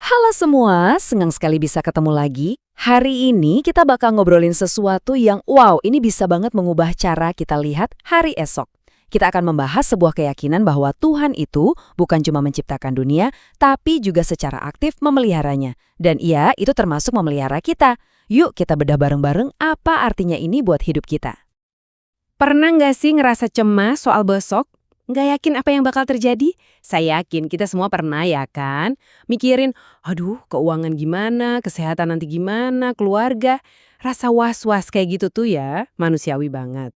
Halo semua, senang sekali bisa ketemu lagi. Hari ini kita bakal ngobrolin sesuatu yang ini bisa banget mengubah cara kita lihat hari esok. Kita akan membahas sebuah keyakinan bahwa Tuhan itu bukan cuma menciptakan dunia, tapi juga secara aktif memeliharanya. Dan iya, itu termasuk memelihara kita. Yuk kita bedah bareng-bareng apa artinya ini buat hidup kita. Pernah nggak sih ngerasa cemas soal besok? Nggak yakin apa yang bakal terjadi? Saya yakin kita semua pernah ya kan? Mikirin, aduh keuangan gimana, kesehatan nanti gimana, keluarga. Rasa was-was kayak gitu tuh ya, manusiawi banget.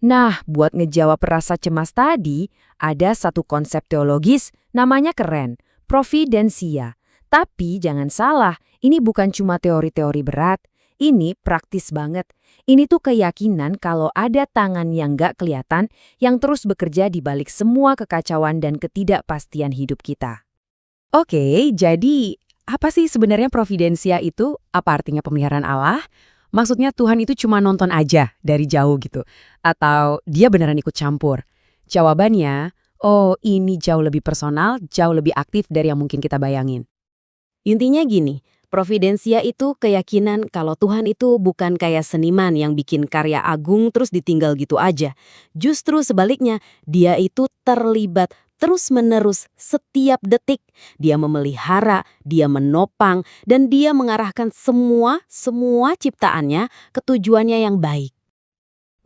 Nah, buat ngejawab rasa cemas tadi, ada satu konsep teologis namanya keren, providensia. Tapi jangan salah, ini bukan cuma teori-teori berat, ini praktis banget. Ini tuh keyakinan kalau ada tangan yang nggak kelihatan yang terus bekerja di balik semua kekacauan dan ketidakpastian hidup kita. Oke, jadi apa sih sebenarnya providensia itu? Apa artinya pemeliharaan Allah? Maksudnya Tuhan itu cuma nonton aja dari jauh gitu? Atau dia beneran ikut campur? Jawabannya, oh ini jauh lebih personal, jauh lebih aktif dari yang mungkin kita bayangin. Intinya gini, providensia itu keyakinan kalau Tuhan itu bukan kayak seniman yang bikin karya agung terus ditinggal gitu aja. Justru sebaliknya, dia itu terlibat terus-menerus setiap detik. Dia memelihara, dia menopang, dan dia mengarahkan semua ciptaannya ke tujuannya yang baik.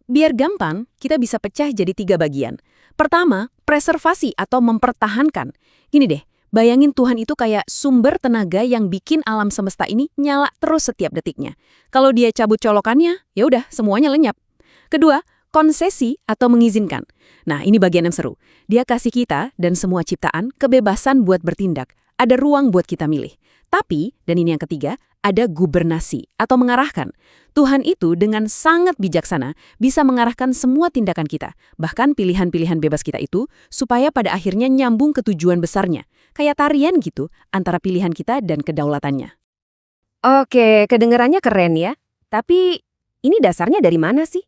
Biar gampang, kita bisa pecah jadi 3 bagian. Pertama, preservasi atau mempertahankan. Gini deh, bayangin Tuhan itu kayak sumber tenaga yang bikin alam semesta ini nyala terus setiap detiknya. Kalau dia cabut colokannya, ya udah semuanya lenyap. Kedua, konsesi atau mengizinkan. Nah, ini bagian yang seru. Dia kasih kita dan semua ciptaan kebebasan buat bertindak. Ada ruang buat kita milih. Tapi, dan ini yang ketiga, ada gubernasi atau mengarahkan. Tuhan itu dengan sangat bijaksana bisa mengarahkan semua tindakan kita, bahkan pilihan-pilihan bebas kita itu, supaya pada akhirnya nyambung ke tujuan besarnya. Kayak tarian gitu, antara pilihan kita dan kedaulatannya. Oke, kedengarannya keren ya. Tapi ini dasarnya dari mana sih?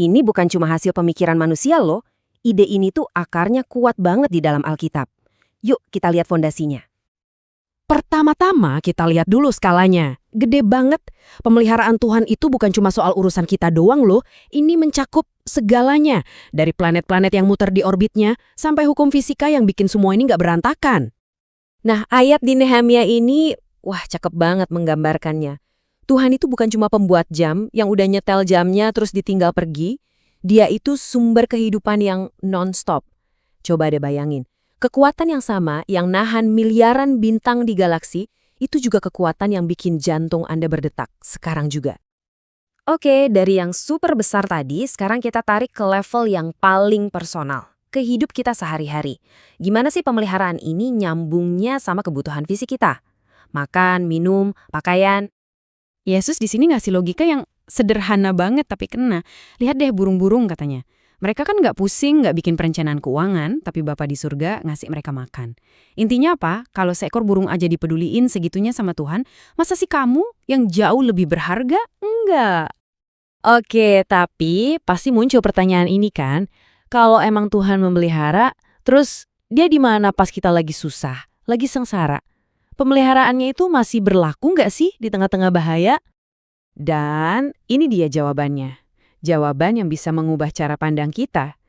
Ini bukan cuma hasil pemikiran manusia loh. Ide ini tuh akarnya kuat banget di dalam Alkitab. Yuk kita lihat fondasinya. Pertama-tama kita lihat dulu skalanya. Gede banget. Pemeliharaan Tuhan itu bukan cuma soal urusan kita doang loh. Ini mencakup segalanya. Dari planet-planet yang muter di orbitnya, sampai hukum fisika yang bikin semua ini nggak berantakan. Nah, ayat di Nehemia ini, cakep banget menggambarkannya. Tuhan itu bukan cuma pembuat jam yang udah nyetel jamnya terus ditinggal pergi. Dia itu sumber kehidupan yang non-stop. Coba deh bayangin. Kekuatan yang sama yang nahan miliaran bintang di galaksi, itu juga kekuatan yang bikin jantung Anda berdetak sekarang juga. Oke, dari yang super besar tadi, sekarang kita tarik ke level yang paling personal, ke hidup kita sehari-hari. Gimana sih pemeliharaan ini nyambungnya sama kebutuhan fisik kita? Makan, minum, pakaian. Yesus di sini ngasih logika yang sederhana banget tapi kena. Lihat deh burung-burung katanya. Mereka kan nggak pusing, nggak bikin perencanaan keuangan, tapi Bapa di surga ngasih mereka makan. Intinya apa? Kalau seekor burung aja dipeduliin segitunya sama Tuhan, masa sih kamu yang jauh lebih berharga? Enggak. Oke, tapi pasti muncul pertanyaan ini kan, kalau emang Tuhan memelihara, terus dia di mana pas kita lagi susah, lagi sengsara? Pemeliharaannya itu masih berlaku nggak sih di tengah-tengah bahaya? Dan ini dia jawabannya. Jawaban yang bisa mengubah cara pandang kita.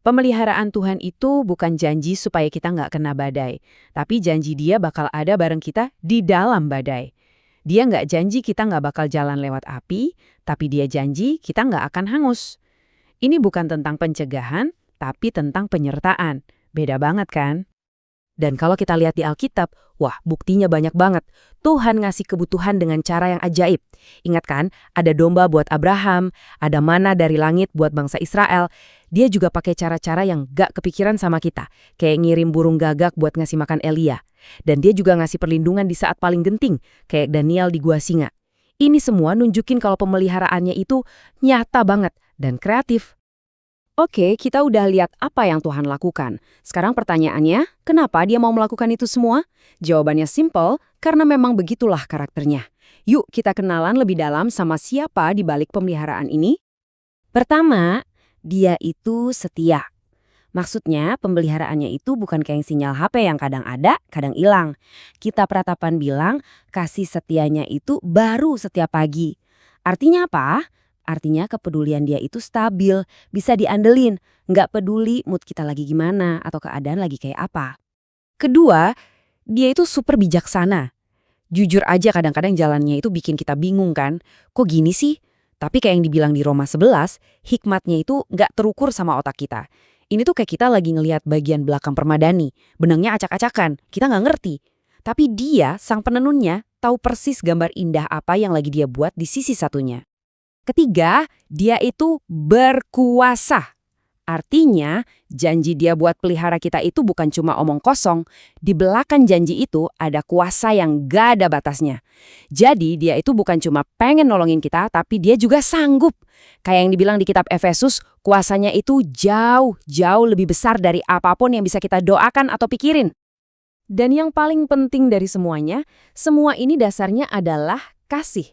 Pemeliharaan Tuhan itu bukan janji supaya kita nggak kena badai, tapi janji dia bakal ada bareng kita di dalam badai. Dia nggak janji kita nggak bakal jalan lewat api, tapi dia janji kita nggak akan hangus. Ini bukan tentang pencegahan, tapi tentang penyertaan. Beda banget kan? Dan kalau kita lihat di Alkitab, buktinya banyak banget. Tuhan ngasih kebutuhan dengan cara yang ajaib. Ingat kan, ada domba buat Abraham, ada mana dari langit buat bangsa Israel. Dia juga pakai cara-cara yang gak kepikiran sama kita. Kayak ngirim burung gagak buat ngasih makan Elia. Dan dia juga ngasih perlindungan di saat paling genting, kayak Daniel di gua singa. Ini semua nunjukin kalau pemeliharaannya itu nyata banget dan kreatif. Oke, kita udah lihat apa yang Tuhan lakukan. Sekarang pertanyaannya, kenapa dia mau melakukan itu semua? Jawabannya simple, karena memang begitulah karakternya. Yuk kita kenalan lebih dalam sama siapa di balik pemeliharaan ini. Pertama, dia itu setia. Maksudnya pemeliharaannya itu bukan kayak sinyal HP yang kadang ada, kadang hilang. Kita Pratapan bilang kasih setianya itu baru setiap pagi. Artinya apa? Artinya kepedulian dia itu stabil, bisa diandelin. Nggak peduli mood kita lagi gimana atau keadaan lagi kayak apa. Kedua, dia itu super bijaksana. Jujur aja kadang-kadang jalannya itu bikin kita bingung kan. Kok gini sih? Tapi kayak yang dibilang di Roma 11, hikmatnya itu nggak terukur sama otak kita. Ini tuh kayak kita lagi ngelihat bagian belakang permadani. Benangnya acak-acakan, kita nggak ngerti. Tapi dia, sang penenunnya, tahu persis gambar indah apa yang lagi dia buat di sisi satunya. Ketiga, dia itu berkuasa. Artinya, janji dia buat pelihara kita itu bukan cuma omong kosong. Di belakang janji itu ada kuasa yang gak ada batasnya. Jadi, dia itu bukan cuma pengen nolongin kita, tapi dia juga sanggup. Kayak yang dibilang di kitab Efesus, kuasanya itu jauh lebih besar dari apapun yang bisa kita doakan atau pikirin. Dan yang paling penting dari semuanya, semua ini dasarnya adalah kasih.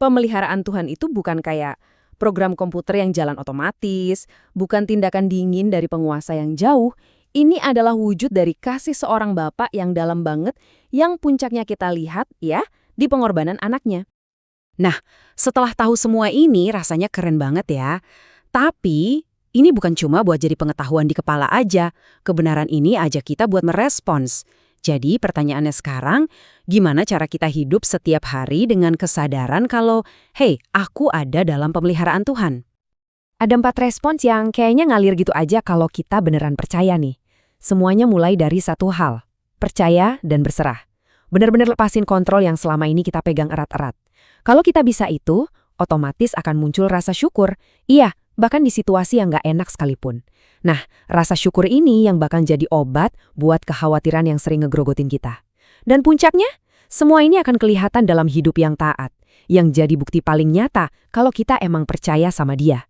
Pemeliharaan Tuhan itu bukan kayak program komputer yang jalan otomatis, bukan tindakan dingin dari penguasa yang jauh. Ini adalah wujud dari kasih seorang bapak yang dalam banget, yang puncaknya kita lihat ya di pengorbanan anaknya. Nah, setelah tahu semua ini rasanya keren banget ya. Tapi ini bukan cuma buat jadi pengetahuan di kepala aja. Kebenaran ini ajak kita buat merespons. Jadi pertanyaannya sekarang, gimana cara kita hidup setiap hari dengan kesadaran kalau, hey, aku ada dalam pemeliharaan Tuhan? Ada 4 respons yang kayaknya ngalir gitu aja kalau kita beneran percaya nih. Semuanya mulai dari satu hal, percaya dan berserah. Bener-bener lepasin kontrol yang selama ini kita pegang erat-erat. Kalau kita bisa itu, otomatis akan muncul rasa syukur. Iya, bahkan di situasi yang nggak enak sekalipun. Nah, rasa syukur ini yang bakal jadi obat buat kekhawatiran yang sering ngegrogotin kita. Dan puncaknya, semua ini akan kelihatan dalam hidup yang taat, yang jadi bukti paling nyata kalau kita emang percaya sama Dia.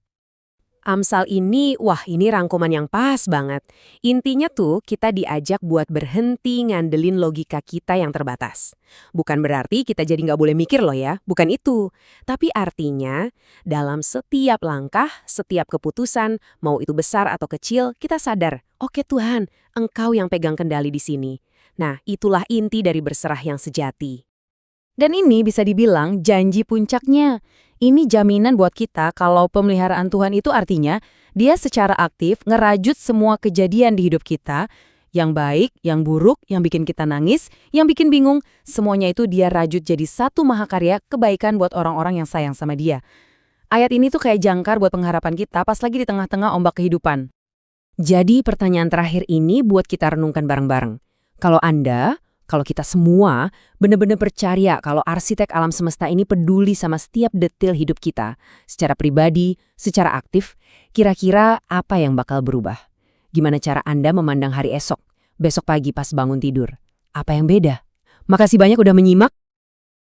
Amsal ini, wah ini rangkuman yang pas banget. Intinya tuh kita diajak buat berhenti ngandelin logika kita yang terbatas. Bukan berarti kita jadi nggak boleh mikir loh ya, bukan itu. Tapi artinya, dalam setiap langkah, setiap keputusan, mau itu besar atau kecil, kita sadar, oke Tuhan, Engkau yang pegang kendali di sini. Nah, itulah inti dari berserah yang sejati. Dan ini bisa dibilang janji puncaknya. Ini jaminan buat kita kalau pemeliharaan Tuhan itu artinya Dia secara aktif ngerajut semua kejadian di hidup kita, yang baik, yang buruk, yang bikin kita nangis, yang bikin bingung, semuanya itu Dia rajut jadi satu mahakarya kebaikan buat orang-orang yang sayang sama Dia. Ayat ini tuh kayak jangkar buat pengharapan kita pas lagi di tengah-tengah ombak kehidupan. Jadi pertanyaan terakhir ini buat kita renungkan bareng-bareng. Kalau kita semua benar-benar percaya kalau arsitek alam semesta ini peduli sama setiap detail hidup kita, secara pribadi, secara aktif, kira-kira apa yang bakal berubah? Gimana cara Anda memandang hari esok, besok pagi pas bangun tidur? Apa yang beda? Makasih banyak udah menyimak.